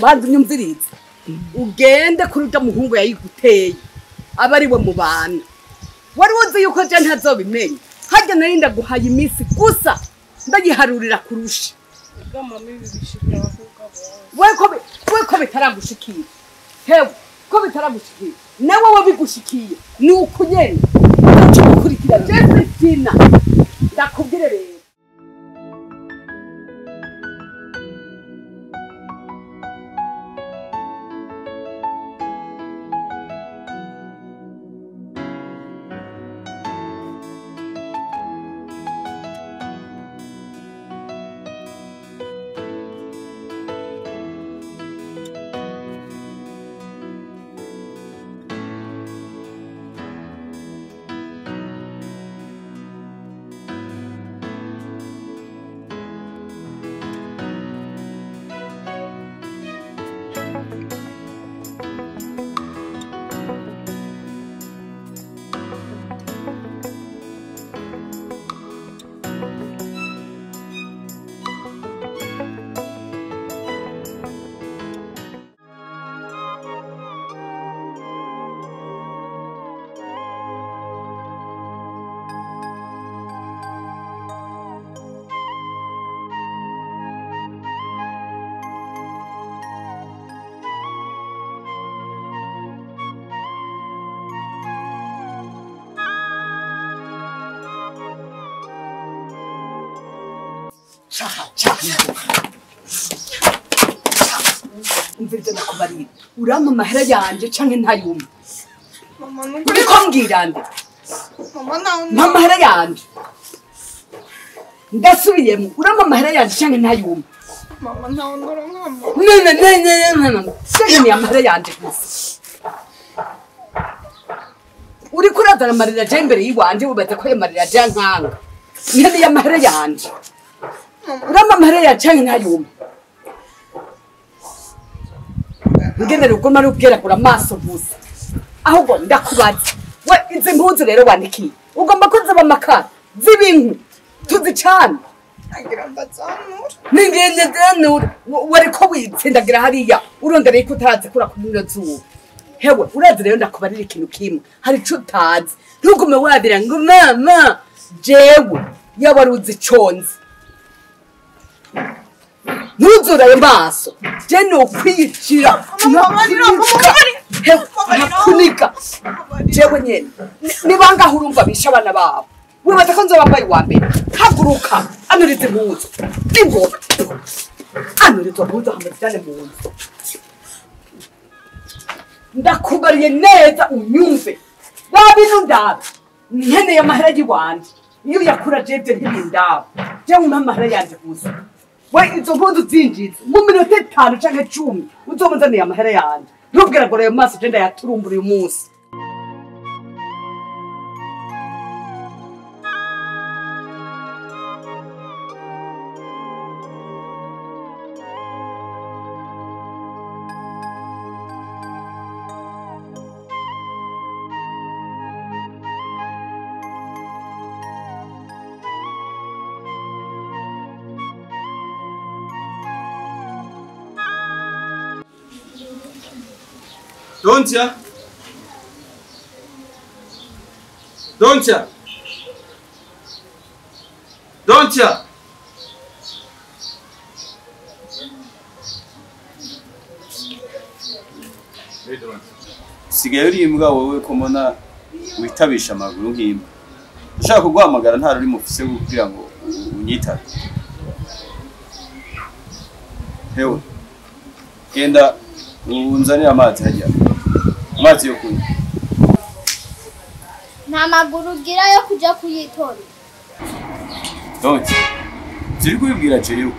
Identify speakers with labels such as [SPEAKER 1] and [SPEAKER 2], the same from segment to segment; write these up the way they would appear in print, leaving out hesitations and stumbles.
[SPEAKER 1] banza unyumvirize ugende kuri urya muhungu yayiguteye aba ari we mubana wari uzi yuko je ntazobimenya harya nari ndaguhaye iminsi gusa ndagiharurira kurusha we ko bitaragushikira hewe ko bitaragushikira nawe wabigushikiye ni ukunyene cyo gukurikira Jefferina ndakubwire rero umvirize nakubarira urama amahera yanje canke ntayumva uriko mbwira nde mama amahera yanje ndasubiyemo urama amahera yanje canke ntayumva mama ntawondora nkama ni amahera yanje gusa uriko urazana amarira je imbere yiwanje wibaza ko ayo marira je nkanga ni amahera yanje urama amahera yanje canke ntayumva ngendere uko mari ubwera kura maso gusa ahubwo ndakubaza we izi mpuzu rero wandikiye ugomba ko zaba makara zibinku tuzicana agira mbazanura ningende zanura wariko witsindagira hariya urondera ko utazi kura ku mino zuba hewe urazi rero ndakubarira ikintu kimwe hari ico utazi ntugume wadira ngo mama jewe yabaruzi conze Nuzura ayo maso je no kwicira nakunika jewe nyene nibanga hurumva bisha abana babo wibaza ko nzobambaye wa mbere haguruka anurize impuzu n'ingoga anurize impuzu hamuryane mu nzu ndakubariye neza unyumve babintu ndabe nkeneye amahera y'iwanje iyo yakura jevye ntibindaba jewe umpa amahera yanje gusa we izo mpuzu zinjiza mu minota 5 canke 10 uzomuzaniye amahera yanje ntubwira ngo ayo maso je ndayaturumbura uyu munsi
[SPEAKER 2] Don't ya? Don't ya? Don't ya?
[SPEAKER 3] Sigaye uri imbwa wowe ko mbona witabisha amaguru nk'imbwa. Ushaka kuguhamagara nta ruri mufise kugira ngo unyitabe. Hewe. Genda unzanira amazi hajya. Amazi yo kunywa.
[SPEAKER 4] Nta maguru ugira yo kuja kuyitora.
[SPEAKER 3] Don't. Ziri kubibwira jeyo.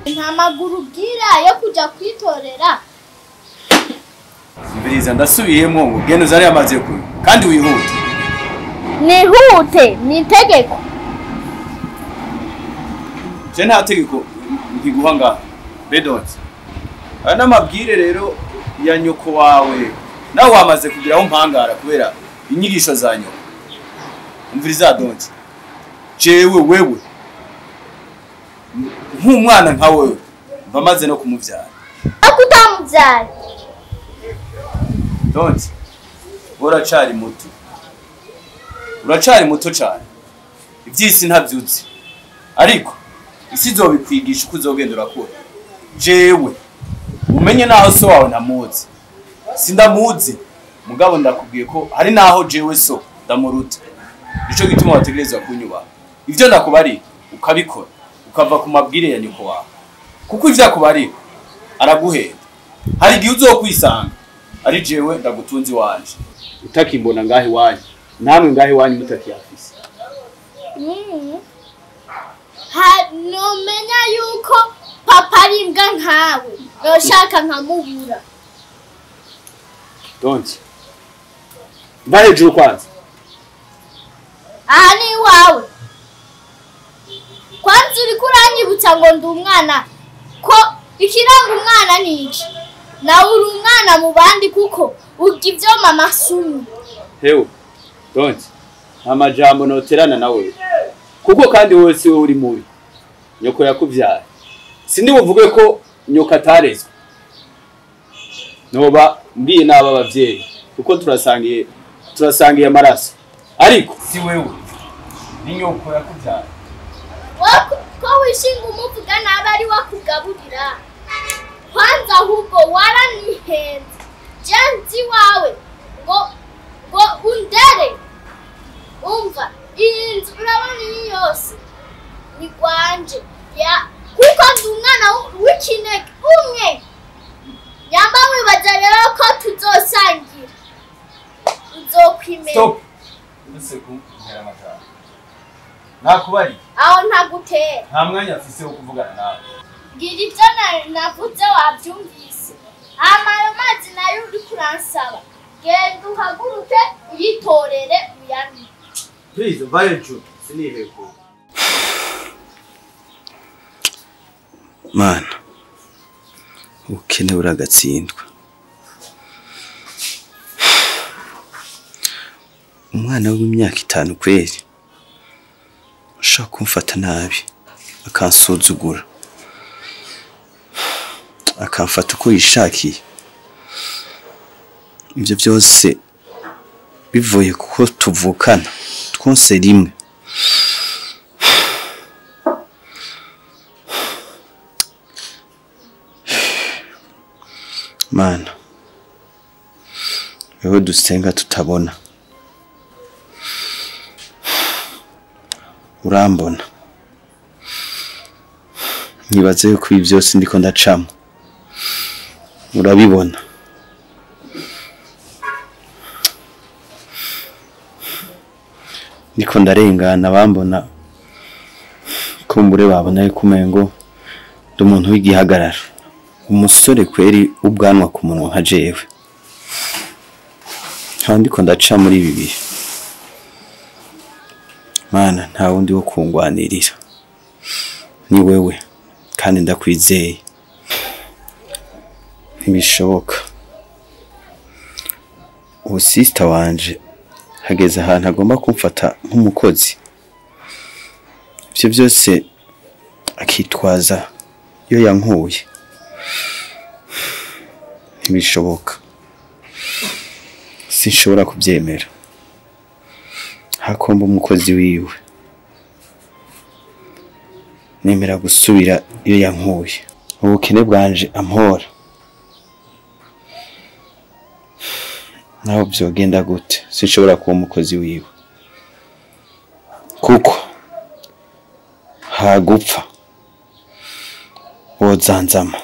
[SPEAKER 4] Nta maguru ugira yo kuja kwitorera.
[SPEAKER 3] Mbiriza ndasubiyemo ngo genda uzanira amazi yo kunywa kandi wihute.
[SPEAKER 4] Nihute ni itegeko.
[SPEAKER 3] Je nta tegeko nkiguha ngaha. Bedont. Ana mabwire rero ya nyoko wawe. Nawe wamaze kugiraho mpangara kubera inyigisho za nyoko. Umviriza Don't. Jewe wewe. Nk'umwana nka wewe bamaze no kumuvyara.
[SPEAKER 4] Akutamva nakuvyaye.
[SPEAKER 3] Donti uracari muto, uracari muto cyane, iby'isi ntabyuzi, ariko isi izobikwigisha uko uzogenda urakura. Jewe umenye naho so wawe ntamuzi, sindamuzi, mugabo ndakubwiye ko hari naho jewe so ndamuruta. Nico gituma wategerezwa kunyubaha. Ivyo ndakubari ukabikora, ukava ku mabwire ya nyoko wawe, kuko ivyo akubari araguhenda. Hari igihe uzokwisanga ari jewe ndagutunzi wanje utakimbona ngahe wanyu, namwe ngahe wanyu mutakiyafise.
[SPEAKER 4] Nomenya yuko papa ari imbwa nkawe, noshaka nkamubura.
[SPEAKER 3] Donti mva hejuru kwanza.
[SPEAKER 4] Aha ni iwawe. Kwanza uri kuranyibutsa ngo ndi umwana, ko ikiranga umwana ni iki? Nawe uri umwana mu bandi kuko urya ivyo mama sumi.
[SPEAKER 3] Hewe Donti amajambo noterana nawe, kuko kandi wowe si wowe uri mubi. Nyoko yakuvyara, sindi buvuge ko nyoko atarezwe. Noba mbiye n'aba bavyeyi kuko turasangiye amaraso, ariko si wewe ni nyoko yakuvyara.
[SPEAKER 4] Ko wishinga umuvuga nabi ari wakugaburira. Kwanza ahubwo waranihenze. Jenzi wawe ngo undere. Umva inzu urabona iyi yose ni kwanje ya kuko ndi umwana w'ikinege umwe. Nyamba wibaza rero ko tuzosangira. Uzokwimera.
[SPEAKER 3] Stop. Useku ntera matara. Nakubari.
[SPEAKER 4] Aho ntagutera.
[SPEAKER 3] Nta mwanya afise wo kuvugana nawe.
[SPEAKER 4] Gira ivyo navuze wavyumvise. Amayo mazi nayo uri kuransaba. Genda uhaguruke uyitorere uyami.
[SPEAKER 3] Please, mva hejuru. Siniheko.
[SPEAKER 5] Mana, ubukene buragatsindwa. Umwana w'imyaka 5 kweri ushaka kumfata nabi, akansuzugura, akamfata uko yishakiye. Ibyo byose bivuye kuko tuvukana twose rimwe. Mana, wewe dusenga tutabona, urambona. Nyibaze yuko ibi byose ndiko ndacamo urabibona. Niko ndarengana bambona kumbure babona yuko umengo ndi umuntu w'igihagararo, umusore kweri ubwanwa ku munwa nka jewe. Ndiko ndaca muri ibi bihe. Mana, nta wundi wo kungwanirira, ni wewe kandi ndakwizeye. Ntibishoboka. Uwo sister wanje hageze ahantu agomba kumfata nk'umukozi. Ibyo byose akitwaza yo yankuye. Ntibishoboka. Sinshobora kubyemera. Hakomba umukozi wiwe. Nemera gusubira iyo yankuye. Ubukene bwanje ampora. Naho byogenda gute, sinshobora kuba umukozi wiwe. Kuko hagupfa wozanzama.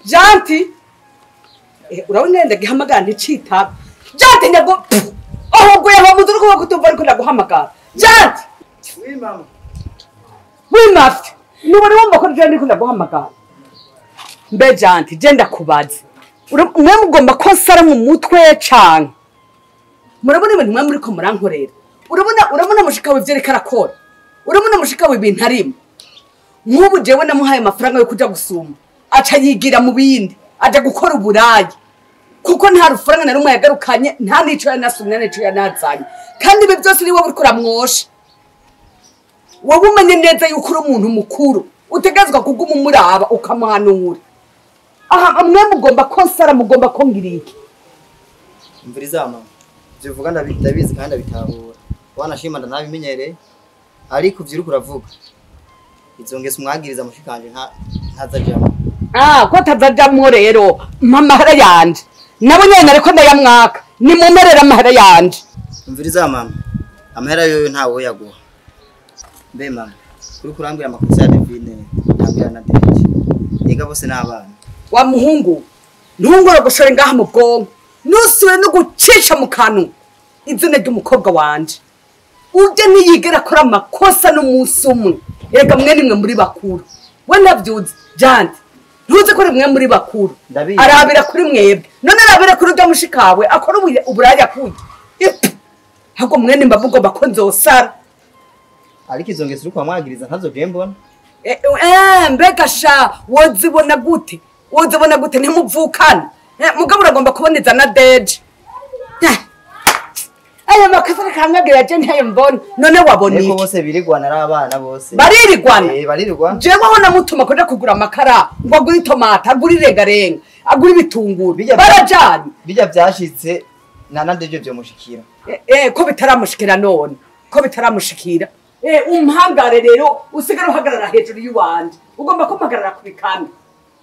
[SPEAKER 1] Janti urabona ndagihamagara nticitaba. Janti nyago aho guye mu muzuru ko kutumva ariko ndaguhamagara. Janti
[SPEAKER 2] Oui, maman.
[SPEAKER 1] wimafite nubone wumva ko ndiko ndaguhamagara. Mbe Janti je ndakubaza, mwe mugomba ko nsara mu mutwe cyane. Murabona ibintu mwe muri ko murankorera. Urabona mushika w'ivyerekara akora. Urabona mushika w'ibintu arimo. Nk'ubu jewe namuhaye amafaranga yo kuja gusuma, aca yigira mu bindi, aja gukora uburayi. kuko nta rufaranga na rumwe yagarukanye nta nico yanasumye nico yanazanye kandi ibi byose ni wowe uriko uramwosha wowe umenye neza yuko uri umuntu mukuru utegezwa kuguma umuraba ukamuhanura aha mwe mugomba konsara mugomba kongira iki
[SPEAKER 6] Mviriza mama zivuga ndabizi kandi abitahura wanashima ndanabimenyereye ariko uvyiruka uravuga izongese umwagiriza mushikanje ntazajamo
[SPEAKER 1] ko tazajamwo rero amahera yanje nabo nyene ariko ndayamwaka ni mumerera amahera yanje
[SPEAKER 6] Mviriza mama amahera yoyo ntawo yaguha mbe mama kuri kurambira amakosa ya Divine ntabira na Deje ega bose n'abana
[SPEAKER 1] wa muhungu ntungora gushora ngaha mu bwonko nusuwe no gucisha mu kantu izina ry'umukobwa wanje uje niyigera akora amakosa n'umunsi umwe ega mwene mwe muri bakuru we navyuze jandi ntuzi ko rimwe muri bakuru arabira kuri mwebwe none arabira kuri ryo mushikawe akora uburaya kuye hago mwene mbavugo bakonzosara
[SPEAKER 6] ariko izongeze uri kwamwagiriza ntazo mbona
[SPEAKER 1] mbega sha wozibona gute ntimuvukana mugabo uragomba kuboneza na Deje aya makasara kamwagira je ntayo mbona none wabona iki
[SPEAKER 6] bose birigwana ari abana bose
[SPEAKER 1] baririgwana jewe wona mutuma koja kugura amakara ngo agura tomata agura irengarenga agura ibitunguru barajani
[SPEAKER 6] bijya byashitse nana Deje byo mushikira
[SPEAKER 1] ko bitaramushikira none ko bitaramushikira umpangare rero usigara uhagarara hejuru y'uwanje ugomba kumpagarara ku bikanda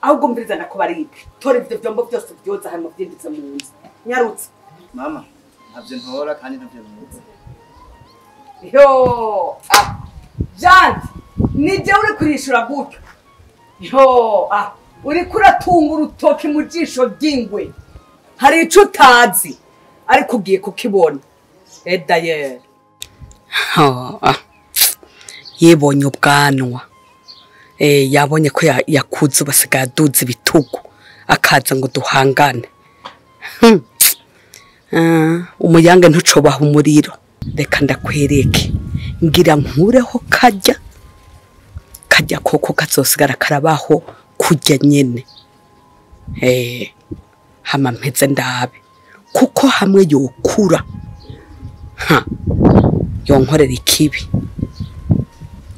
[SPEAKER 1] ahubwo mbiriza nakubarika tora ivyo vyombo byose byoza hamwe byinditse mu nzu nyarutse
[SPEAKER 6] mama ntabyo ntora kandi ntabyo nzi
[SPEAKER 1] yo Jandi nije uri kurishura gutyo yo uri kuratunga urutoki mu jisho ry'ingwe hari ico utazi ariko ugiye kukibona d'ailleurs yebonye ubwanwa yabonye ko yakuze basigaye aduza ibitugu akaza ngo duhangane umuyange ntucobaha umuriro reka ndakwereke ngira nkureho kajya koko kazosigara karabaho kujya nyene hama mpeze ndabe kuko hamwe yokura yonkorera ikibi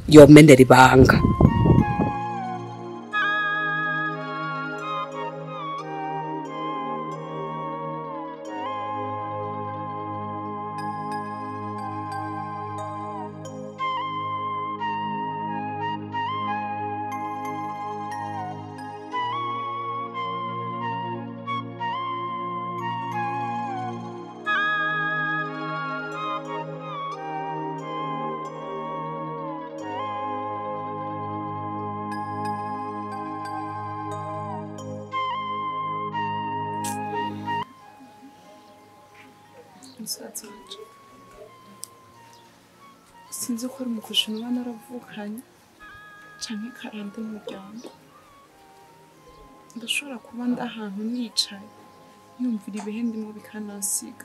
[SPEAKER 1] yomenera ibanga
[SPEAKER 7] sinzi ko ari umukusha umwana aravukanye canke karande mu muryango ndashobora kuba ndahantu nicaye yumvira ibihe ndimo bikanasiga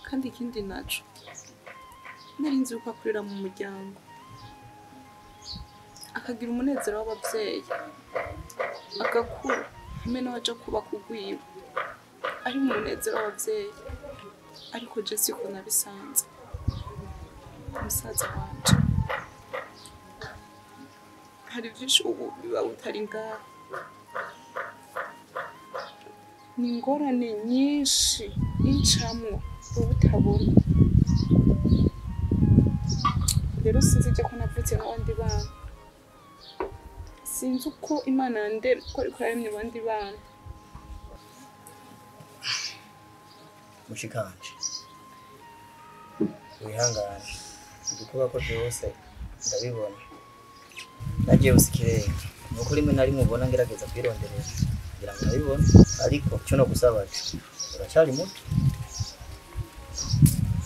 [SPEAKER 7] kandi ikindi naco nari nzi uko akurira mu muryango akagira umunezero w'abavyeyi agakura hamwe n'abaja kubaka urwiwe ari mu munezero w'abavyeyi ariko je siko nabisanze musaza wanje hari vyinshi ubu biba utari ngaho ni ingorane nyinshi incamwo wowe utabona rero sinzi ko navutse nk'abandi bana sinzi uko imana yandera ko ariko yaremye abandi bana
[SPEAKER 6] mushikanje wihangane dukuba ko byose ndabibona nagiye usikirenge nuko rimwe na rimwe ubona ngerageza kwironderera kugira ngo ndabibona ariko cyo no gusaba uracyari muto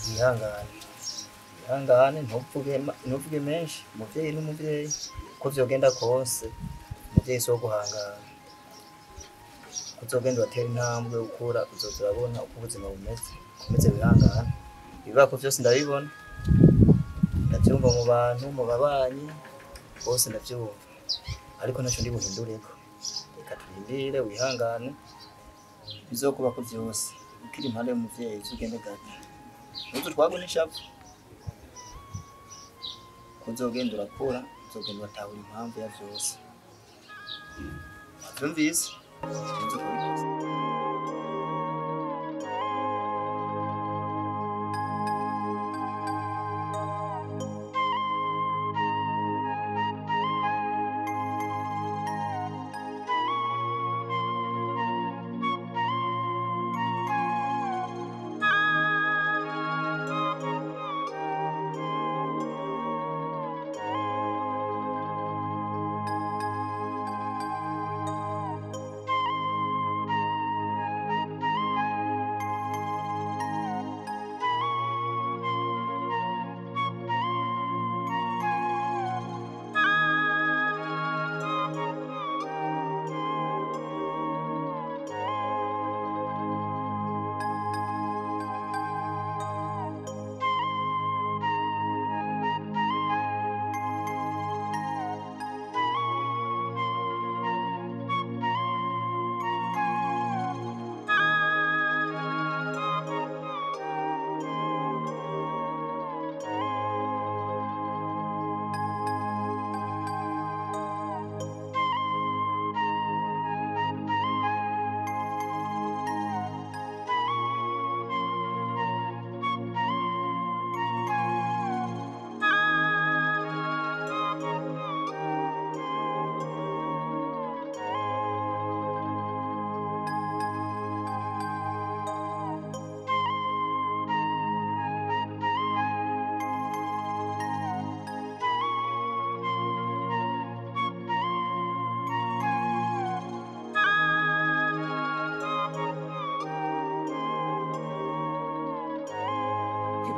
[SPEAKER 6] wihangane ntuvuge menshi umuvyeyi n'umuvyeyi ko vyogenda kose umuvyeyi so guhangana kuzogenda watera intambwe ukura uzozabona uko ubuzima bumeze wihangane ibibako byose ndabibona ndabyumva mu bantu mu babanyi bose ndabyumva ariko ntacyo ndi buhindureko reka turindire wihangane bizokuba ko byose ukiri impande y'umuvyeyi uzugende gake uzo twabona ishavu kuzogenda urakura uzogenda watahura impamvu ya byose wavyumvise uzo kubikoza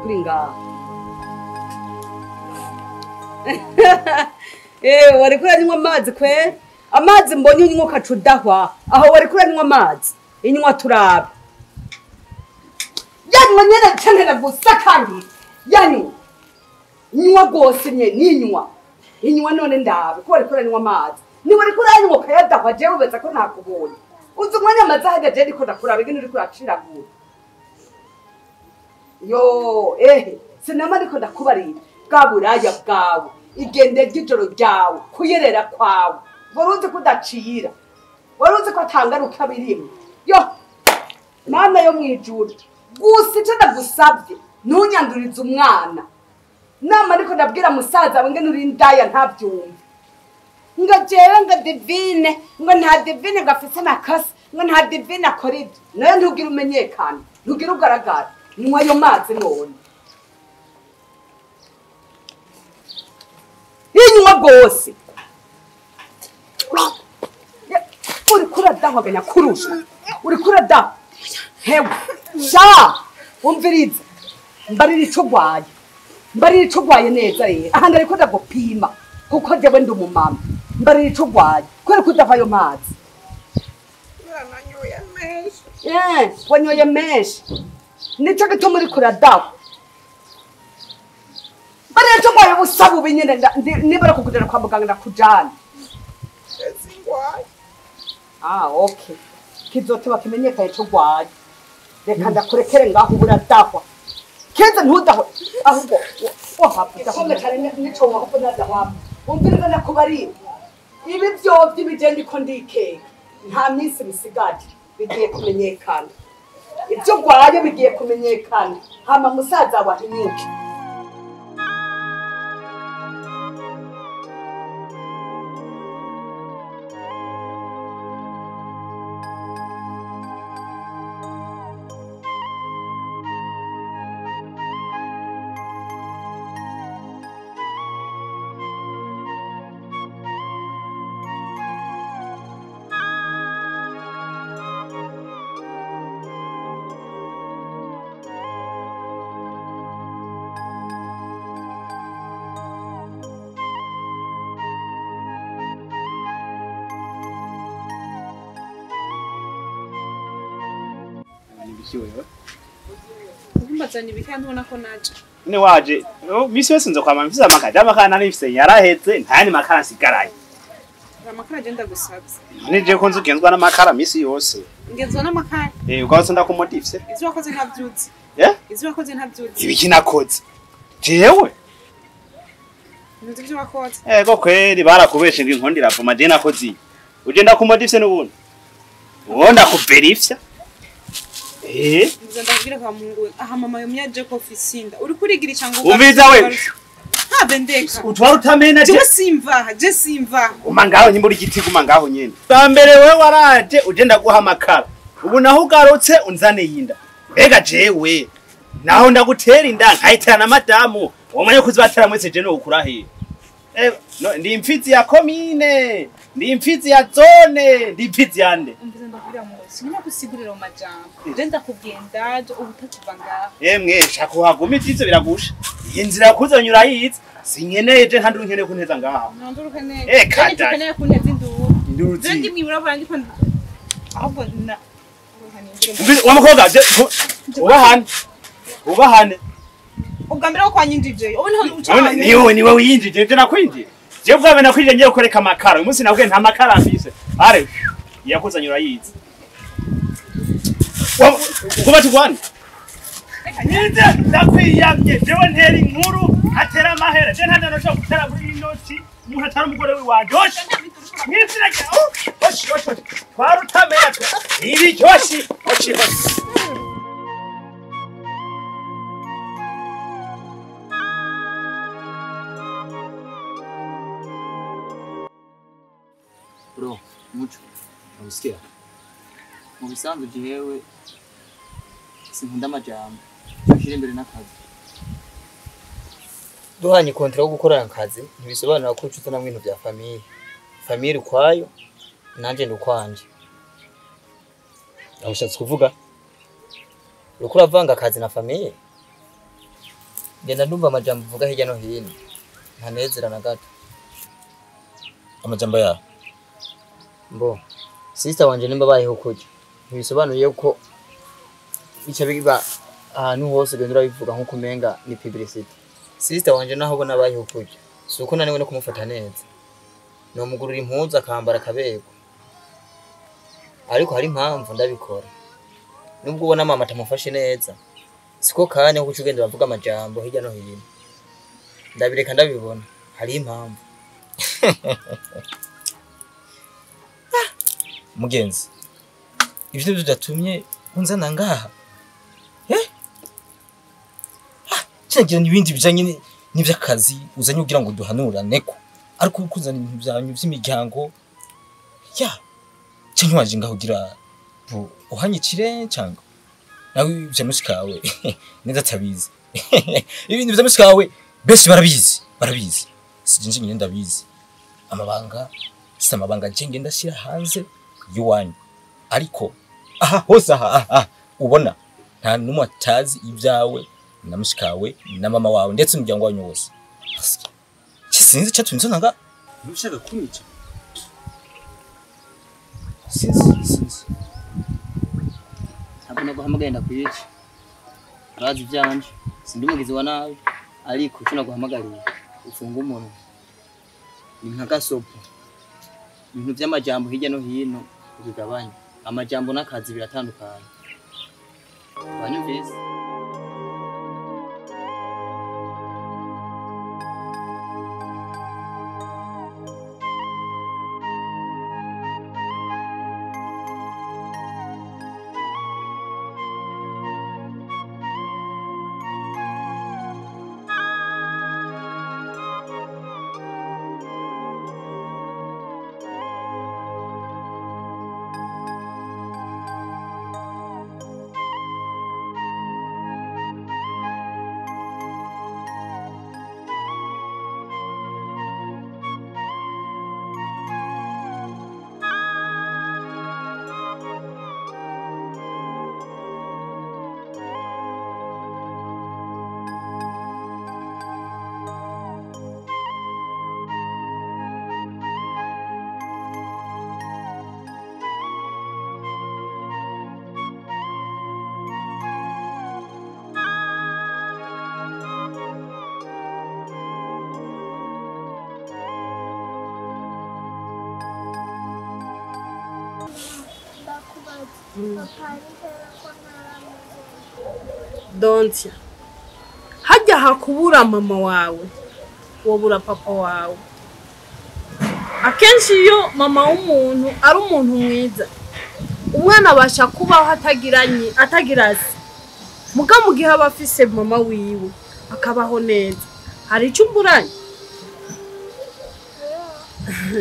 [SPEAKER 1] kuri ngaha wari kuranywa amazi kwe amazi mbonye unywa ukacudahwa aho wari kuranywa amazi inywa turabe yanywa nyene canera gusa kandi yanywa inywa gose ninywa inywa none ndabe ko wari kuranywa amazi ni wari kuranywa ukayadahwa jewe ubeza ko nakubonye uzi umwanya amazi ahagaje ariko ndakurabe ingene uriko uraciragura yo sinama ariko ndakubarira bwa buraya bwawe igende ry'ijoro ryawe kuyerera kwawe waruzi ko udacira waruzi ko atangaruka birimo yo mana yo mwijuru gusa ico ndagusabye ntunyandurize umwana nama ariko ndabwira musaza we ngene uri indaya ntabyumve ngo jewe ngo divine ngo nta divine gafise nakasi ngo nta divine akora ibyo nayo ntugira umenyekana ntugira ugaragara nywa ayo mazi none inywa gose uri kuradahwa bena kurusha uri kuradahwa hewe sha umviriza mbarira ico gwaye neza rero ahandi ariko ndagupima kuko jewe ndi umumama mbarira ico gwaye kwere kudava ayo mazi wanyoye menshi nico gituma uri kuradahwa mbarira ico gwaye busaba ubi nyene nibara kukujana kwa muganga ndakujana okay kizotoba kimenyekaye ico gwaye reka ndakurekere ngaho uburadahwa keza ntudahwe ahubwo wahaputa kombe cyane nico wako nadahwa umviriza nakubarira ibi byovye bijende ko ndikeka nta minsi bisigaje bigiye kumenyekana ibyo gwaye bigiye kumenyekana hama musaza wahinyuke
[SPEAKER 7] Umbazana ibikandi ubona ko naje.
[SPEAKER 8] Ni waje. Misi yose nzokwama mfise amakara nifise yaraheze ntani makara nsigaraye.
[SPEAKER 7] Amakara agenda gusabye.
[SPEAKER 8] Nije ko nzugenzwa n'amakara misi yose.
[SPEAKER 7] ngezwa n'amakara
[SPEAKER 8] ugaho ndakumodifse
[SPEAKER 7] ivyo wakoze ntavyuzi ivyo wakoze ntavyuzi
[SPEAKER 8] ibiki nakoze jewe
[SPEAKER 7] ivyo wakoze
[SPEAKER 8] ko kweri barakubeshe ngo inkondi ravuma je nakoze uje ndakumodifse n'ubundi uwo ndakuverifya
[SPEAKER 7] ngize ndabwira kwa Mungu aha mama yo myaje ko ofisinda uri kurigira icyango
[SPEAKER 8] umviza we
[SPEAKER 7] bendeka
[SPEAKER 8] utwara utamena
[SPEAKER 7] je simva
[SPEAKER 8] uma ngaho nyimbura igiti guma ngaho nyene bambere we waraje uje ndaguha amakara ubu naho ugarutse unzane yinda mbega jewe naho ndagutera inda nkayiterana madamu wamanye kuzibatera mwese je no ukurahe no ndi imfizi ya komine ndi imfizi ya zone ndi imfizi yande
[SPEAKER 7] umviza ndabwira mu sinina kusigurira mu majambo je ndakugenda ubutakiva ngaho
[SPEAKER 8] mwe shaka uhaguma ivyizo biragusha iyi nzira yakuze nyura yize sinkeneye je ntandi nkeneye kunteza ngaha
[SPEAKER 7] nkeneye
[SPEAKER 8] kada
[SPEAKER 7] kunteza induru
[SPEAKER 8] je
[SPEAKER 7] ndi mwibura bandi ko ahubwo na
[SPEAKER 8] wamukobwa ubahane
[SPEAKER 7] ubwambere ko kwanyinjije ubu niho ucanye
[SPEAKER 8] niwe wiyinjije je nakwinjije je bwabe nakwinjije ngiye gukoreka amakara uyu munsi nabwiye nta makara mfise are yakuzanyura yize kuba tugwane nize ndakwiyamye jewe ntera inkuru atera amahera je ntanda no gutera muri inoti umuntu atari umugore wiwanje mwizira oshi twarutamera ibi cyoshi oshi
[SPEAKER 6] Bro, mucho. Unasikia? Mubisanzwe jewe sinkunda amajambo. Tushire imbere n'akazi. Duhanye kontra yo gukorana akazi ntibisobanura ko ucuta namwe ibintu bya famille. Famille ukwayo nanje ndukwanje. Ushatse kuvuga? Uko uravanga akazi na famille? Genda ndumva amajambo uvuga hirya no hino. Ntanezera na gato. Amajambo ya Mbo, sister wanje nimba bayeho kujya. Ntibisobanuye ko bica biba ahantu hose genda urabivuga nko kumenga ni publicity. Sister wanje naho bona bayeho kujya. Suko naniwe no kumufata neza. No mugurura impuzu akambara kabego. Ariko hari impamvu ndabikora. Nubwo ubona mama atamufashe neza. Siko kanya ko ugenda bavuga amajambo hirya no hino. Ndabireka ndabibona. Hari impamvu. Mugenzi, ibyo byatumye unzana ngaha cyagira n'ibindi bijanye n'ivyakazi uzanye ugira ngo duhanurane ko ariko ukuzana ibintu byanyu by'imiryango cyane waje ngaho ugira uhanyikire cyangwa nawe ibyo musikawe neza tabizi ibintu bya musikawe bese barabizi sinje nyine ndabizi amabanga samabanga njenge ndashira hanze yuwanyu ariko hose ubona nta numwe atazi ibyawe na mushikawe na mama wawe ndetse n'umuryango wanyu wose kisinzi cyatumye nanga ushaka kunyica sinzi ntabwo naguhamagaye ndakwica urazi byanje sindi umugizi wa nabi ariko cyo naguhamagariye ufunga umuntu ni nka gasopo ibintu by'amajambo hirya no hino bigabanya amajambo n'akazi biratandukanye wanyumvise
[SPEAKER 9] Dontia hajya hakubura mama wawe wobura papa wawe. Akenshi iyo mama w'umuntu ari umuntu mwiza umwana abasha kubaho atagirase muga mu gihe aba afise mama wiwe akabaho neza. Hari icyo umburanye?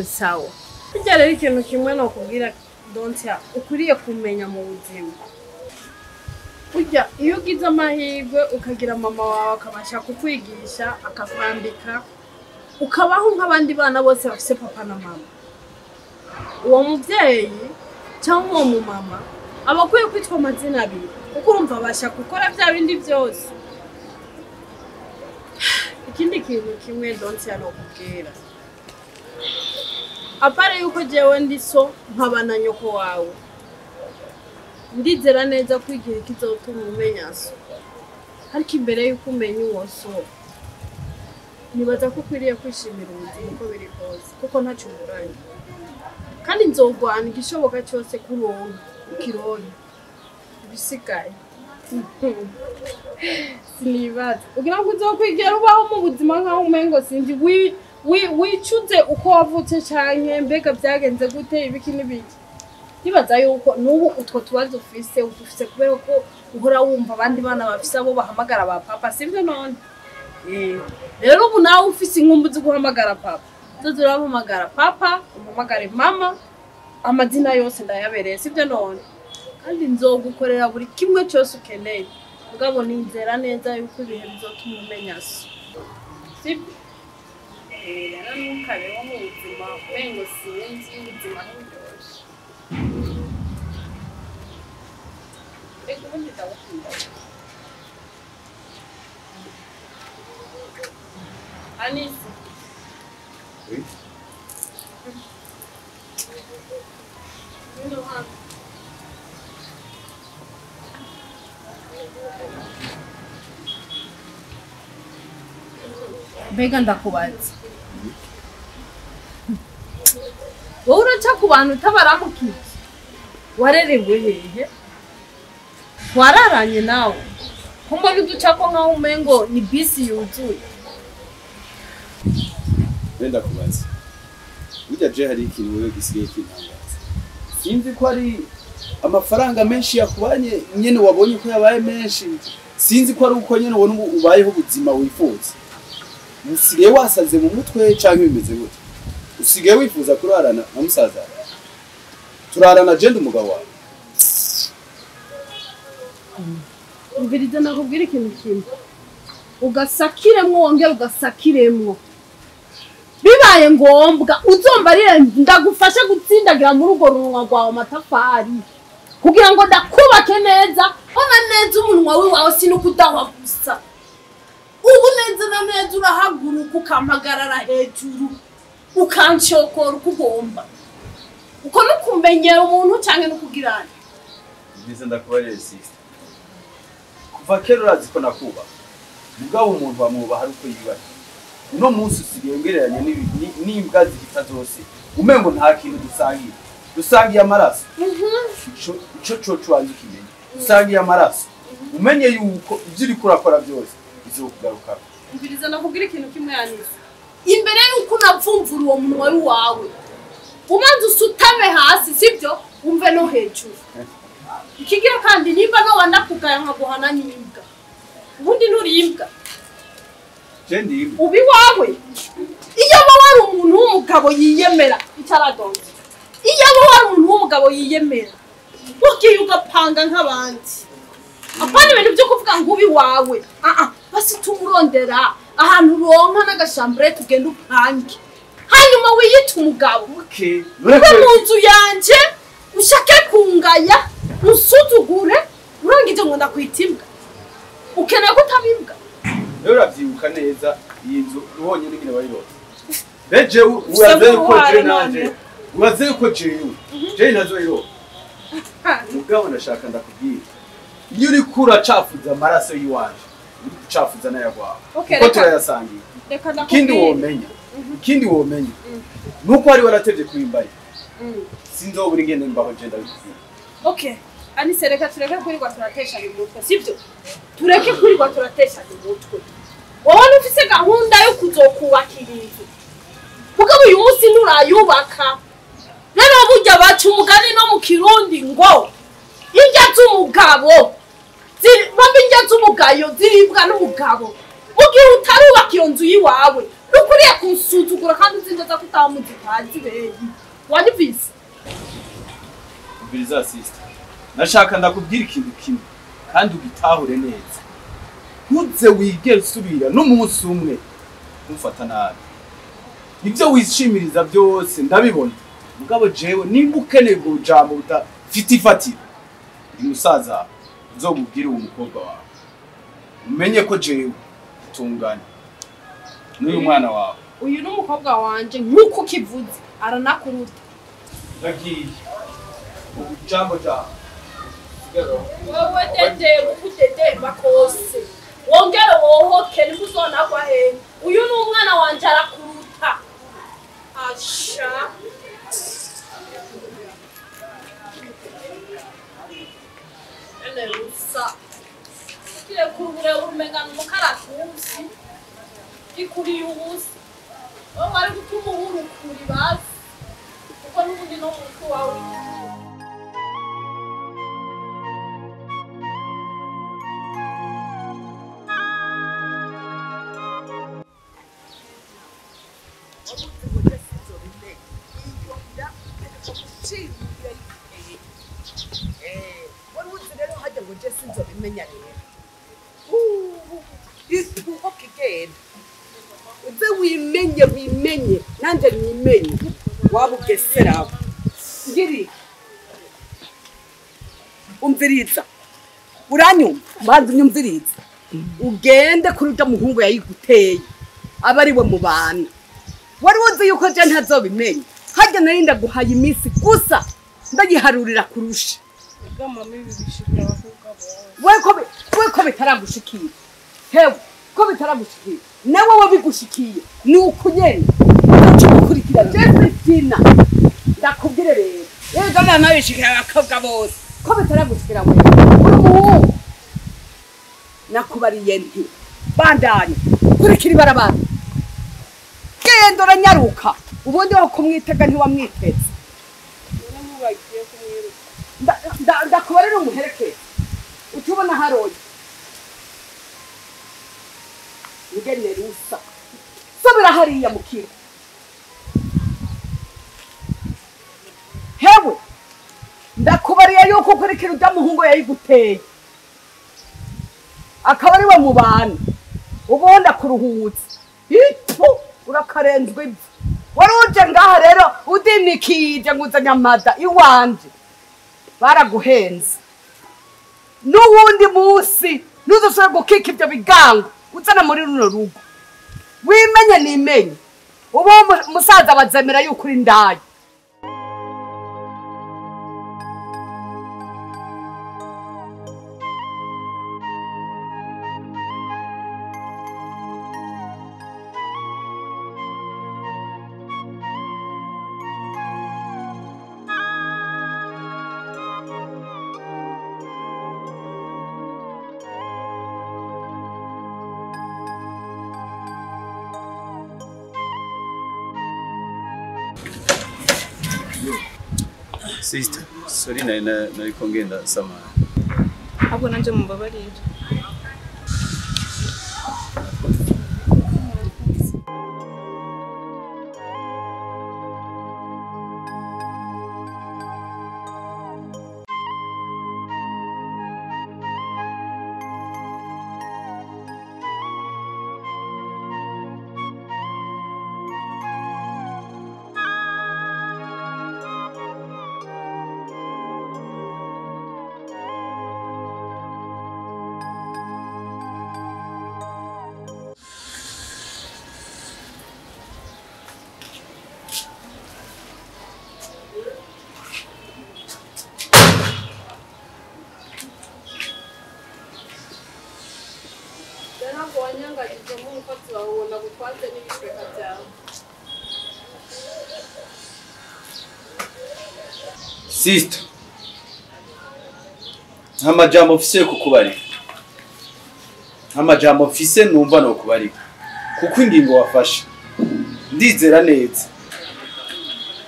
[SPEAKER 9] Sawa. Bijya rero ikintu kimwe no kubwira Dontia ukuriye kumenya mu buzima. Ujya iyo ugize amahirwe ukagira mama wawe akabasha kukwigisha akakwambika ukabaho nk'abandi bana bose bafise papa na mama. Uwo muvyeyi cyangwa uwo mumama aba akwiye kwitwa amazina abiri kuko urumva abasha gukora bya bindi byose. Ikindi kintu kimwe Dontia no kubwira apare yuko jewe ndi so nkabana nyoko wawe ndizera neza ko igihe kizotuma umenya so, ariko imbere yuko umenya uwo so nibaza ko ukwiriye kwishimira ubuzima uko biri kose kuko ntacyo umuranye kandi nzogwana igishoboka cyose kuronka ukironka ibisigaye sinibaza ugira ngo uzokwigera ubaho mu buzima nkaho umengo sinzi wicuze uko wavutse canke mbega byagenze gute ibiki n'ibiki. Nibaza yuko nubu utwo tubazo ufise kubera ko uhora wumva abandi bana bafise abo bahamagara ba papa sivyo none. Rero ubu nawe ufise inkumbu zo guhamagara papa tuzorahamagara papa umuhamagare mama amazina yose ndayabereye sivyo none kandi nzogukorera buri kimwe cyose ukeneye mugabo ninzera neza yuko ibihe bizotuma umenya so sivyo. Rero nukabeho mu buzima umengo sinzi ubuzima n'uburyoshye. Reka ubundi ndagukunda. Anisi.
[SPEAKER 3] Oui.
[SPEAKER 9] Mbega ndakubaza wowe uraca ku bantu utabaramukije warerewe hehe wararanye nawe kumba biducako nkaho umengo ni bisi yuzuye.
[SPEAKER 3] Benda kubaza burya je hari ikintu wewe gisigaye kintangaza sinzi ko ari amafaranga menshi yakubanye nyene wabonye ko yabaye menshi sinzi ko ari uko nyene ubona ubayeho ubuzima wifuza usigaye wasaze mu mutwe canke bimeze gute usigaye wifuza kurarana na musaza turarana je ndumugabo wawe.
[SPEAKER 9] Ubiriza nakubwira ikintu kimwe ugasakiremwo wongera ugasakiremwo bibaye ngombwa uzombarire ndagufasha gutsindagira muri ugo runwa rwawe amatafari kugira ngo ndakubake neza ona neza umunwa wawe sinukudahwa gusa ubu neza na neza urahaguruka ukampagarara hejuru ukanshokora ukugomba uko nukumenyera umuntu canke nukugirana.
[SPEAKER 3] Bize ndakubarire sister kuva kera urazi ko nakuba mugabo umuntu wamubaha ari uko yibara uno munsi usigaye ngereranya n'imbwa zihita zose umengo nta kintu dusangiye amaraso. Ico wanze ukimenya dusangiye amaraso umenye yuko ibyo uri kurakora byose bizokugaruka.
[SPEAKER 9] Ubiriza nakubwira ikintu kimwe yanise imbere yuko unapfumvura uwo munwa wawe umanze usutame hasi sibyo umve no hejuru. Ikigira kandi nimba no wandakugaya nkaguhana n'imbwa ubundi nturimbwa
[SPEAKER 3] je ndimba
[SPEAKER 9] ubi wawe iyo wari umuntu w'umugabo yiyemera itaradonze iyo wari umuntu w'umugabo yiyemera ugiye ugapanga nk'abandi apana ibintu byo kuvuga ngo ubi wawe basi tumurondera ahantu ronka n'agashambure tugenda upange hanyuma wiyita umugabo mu nzu yanje ushake kungaya usuzugure urangije ngo ndakwitimbwa ukeneye ko utabimbwa.
[SPEAKER 3] Rero uravyibuka neza iyi nzu ubonye n'ingene bayirose beje uraze ko je nanje uraze ko je nazo iro mugabo ndashaka ndakubwira iyo uri kura cafuza amaraso yiwanje uri kucafuza n'ayagwawe ko turayasangiye. Ikindi womenya nuko ari waratevye kubimbari sinzobura ingene mbaho je ndabikubwira.
[SPEAKER 9] Anise reka tureke kurirwa turateshanya umutwe sibyo tureke kurirwa turateshanya umutwe wowe ufise gahunda yo kuzokubakira inzu mugabo uyu munsi nturayubaka rero burya baca umugani no mu kirundi ngo indya z'umugabo bambe indya z'umugayo ziribwa n'umugabo mugihe utarubaka iyo nzu yiwawe nukuriye kunsuzugura kandi uzi neza ko utamuzipazi beyi wanyumvise
[SPEAKER 3] ubiriza sister nashaka ndakubwira ikintu kimwe kandi ugitahure neza ntuze wigere usubira n'umunsi umwe kumfata nabi ibyo wishimiriza byose ndabibona mugabo jewe nimba ukeneye ubwo jambo budafite ifatiro ndi musaza uzokubwira uwo mukobwa wawe umenye ko jewe utungane n'uyu mwana wawe
[SPEAKER 9] uyu n'umukobwa wanje nk'uko kivuze aranakuruta
[SPEAKER 3] ndagiye ubu jambo
[SPEAKER 9] wowe dede ukudedemba kose wongere wohoke ntikuzonagwa hehe uyu ni umwana wanje arakuruta asha ene rusa kire kurubure urumengana umukaratusi ikuriye ubusa wowe wari gutuma uhurukura ibasi kuko n'ubundi no mutwe wawe
[SPEAKER 1] menya rero ituho kigenda uze wimenye nanje nimenye wabugesera ngiri umviriza uranyumva mbanze nyumviriza ugende kuri uta muhungu yayiguteye abari we mubana wari wuzi yuko je ntazobimenya harya narinda guhaye iminsi gusa ndagiharurira kurusha weko bitaragushikira hewe ko bitaragushikira nawe wabigushikiye ni ukunyene ukurikira Jessica ndakubwire rero yego mama bishikira abakobwa bose ko bitaragushikira we uri muhungu nakubariye nti bandanye kurikira ibarabara genda uranyaruka ubundi wo kumwitega ntiwamwiteze ndakubarira umuherekeze utubona haroye ngene rusa sabira hariya mukira hewe ndakubariye yuko ukurikira udamuhungu yayiguteye akaba ari we mubana ubundi akuruhutse itu urakarenzwe ibyo wari uje ngaha rero udinikije nguzanye amada iwanje baraguhenze n'uwundi munsi ntuzosubire gukika ibyo bigango uzana muri runo rugo wimenye nimenye ubu musaza bazemera yuko uri ndaye
[SPEAKER 3] Sister, sorry nariko ngenda samara.
[SPEAKER 7] Ahubwo nanje mumbabarire.
[SPEAKER 3] Sister, nta majambo mfise yo kukubarira, nta majambo mfise numva no kubarira, kuko ingingo wafashe ndizera neza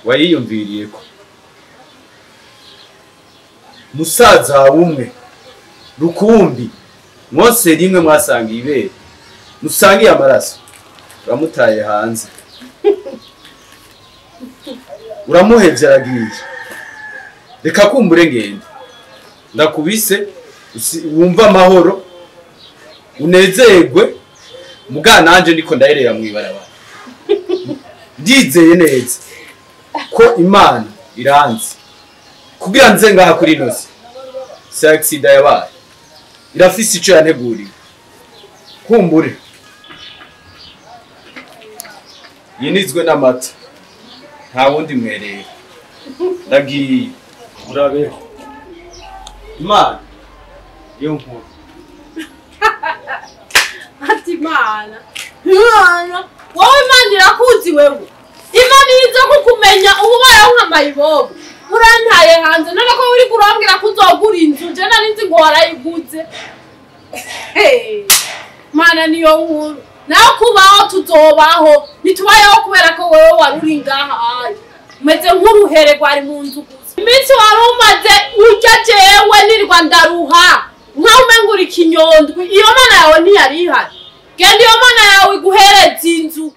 [SPEAKER 3] wayiyumviriye ko musaza umwe rukumbi mwose rimwe mwasangiye ibere musangiye amaraso uramutaye hanze uramuhevye aragiye reka kumbure ngende ndakubise wumva amahoro unezerwe muga nanje ndiko ndaherera mwibarabara ndizeye neza ko Imana iranzi kugira nze ngaha kuri nosi si accident yabaye irafise ico yanteguriye kumbure yinizwe n'amata nta wundi mwereye ndagiye urabeho Imana yo nkuru
[SPEAKER 9] ati Imana wowe Imana irakuzi wewe Imana iriza kukumenya ububayeho nk'amayibobo urantaye hanze none ko uri kurambwira ko uzogura inzu je nari nzi ngo warayiguze Mana niyo nkuru nawe kubaho tuzobaho nitubayeho kubera ko wewe waruri ngaha umeze nk'uruhere rwari mu nzu gusa iminsi wari umaze urya jewe nirwa ndaruha nkaho umengura ikinyondwi iyo Mana yawe ntiyari ihari genda iyo Mana yawe iguhereza inzu